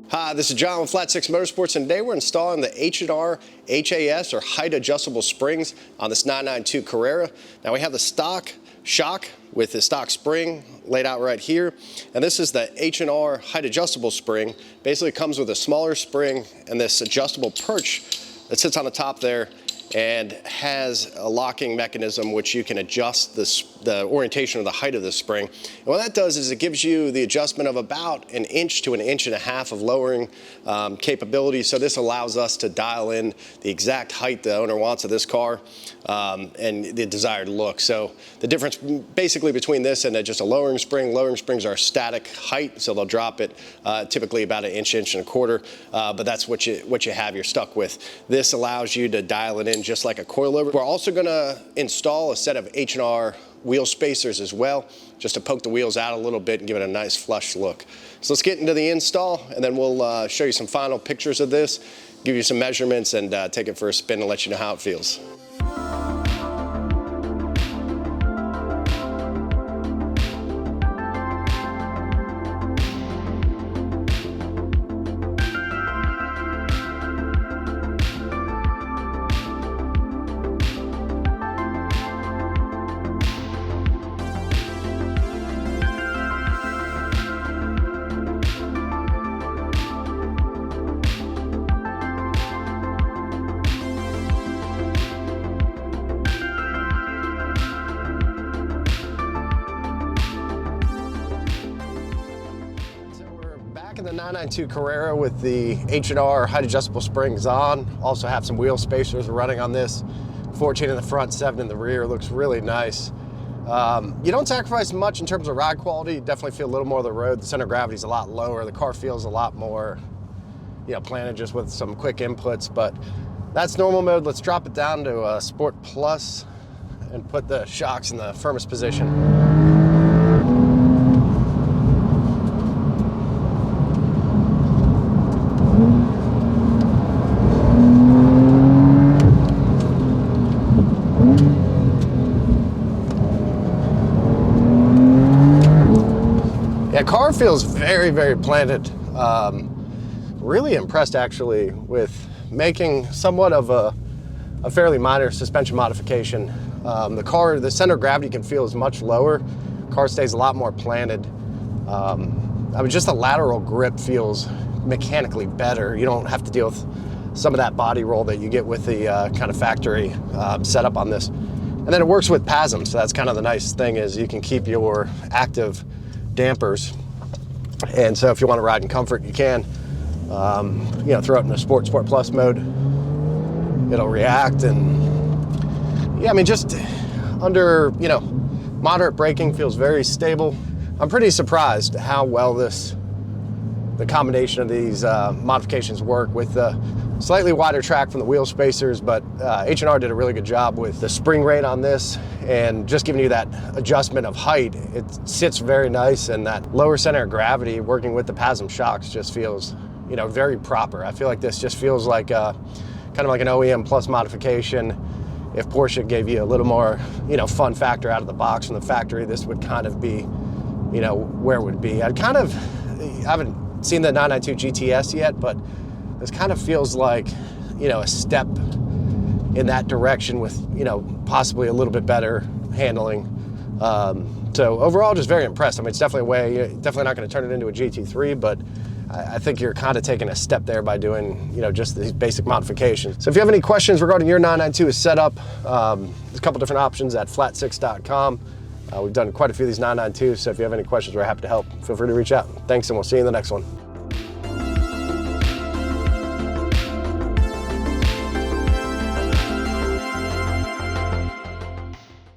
Hi, this is John with Flat 6 Motorsports, and today we're installing the H&R HAS or Height Adjustable Springs on this 992 Carrera. Now we have the stock shock with the stock spring laid out right here, and this is the H&R Height Adjustable Spring. Basically it comes with a smaller spring and this adjustable perch that sits on the top there and has a locking mechanism which you can adjust the orientation of the height of the spring. And what that does is it gives you the adjustment of about 1 inch to 1.5 inches of lowering capability. So this allows us to dial in the exact height the owner wants of this car and the desired look. So the difference basically between this and just a lowering springs are static height, so they'll drop it typically about 1 inch, 1.25 inches, but that's what you have, you're stuck with. This allows you to dial it in just like a coilover. We're also gonna install a set of H&R wheel spacers as well, just to poke the wheels out a little bit and give it a nice flush look. So let's get into the install, and then we'll show you some final pictures of this, give you some measurements, and take it for a spin and let you know how it feels. In the 992 Carrera with the H&R Height Adjustable Springs on. Also have some wheel spacers running on this. 14 in the front, 7 in the rear. Looks really nice. You don't sacrifice much in terms of ride quality. You definitely feel a little more of the road. The center of gravity is a lot lower. The car feels a lot more, planted just with some quick inputs, but that's normal mode. Let's drop it down to Sport Plus and put the shocks in the firmest position. Yeah, car feels very, very planted. Really impressed actually with making somewhat of a fairly minor suspension modification. The center of gravity can feel is much lower. Car stays a lot more planted. Just the lateral grip feels mechanically better. You don't have to deal with some of that body roll that you get with the kind of factory setup on this. And then it works with PASM, so that's kind of the nice thing is you can keep your active dampers, and so if you want to ride in comfort you can throw it in the Sport Plus mode, it'll react. And yeah, just under moderate braking feels very stable. I'm pretty surprised how well the combination of these modifications work with the slightly wider track from the wheel spacers, but H&R did a really good job with the spring rate on this and just giving you that adjustment of height. It sits very nice, and that lower center of gravity working with the PASM shocks just feels very proper. I feel like this just feels like kind of like an OEM-plus modification. If Porsche gave you a little more fun factor out of the box from the factory, this would kind of be where it would be. I haven't seen the 992 GTS yet, but this kind of feels like, a step in that direction with, possibly a little bit better handling. So overall, just very impressed. It's definitely definitely not going to turn it into a GT3, but I think you're kind of taking a step there by doing, just these basic modifications. So if you have any questions regarding your 992 setup, there's a couple different options at flat6.com. We've done quite a few of these 992s, so if you have any questions, we're happy to help. Feel free to reach out. Thanks, and we'll see you in the next one.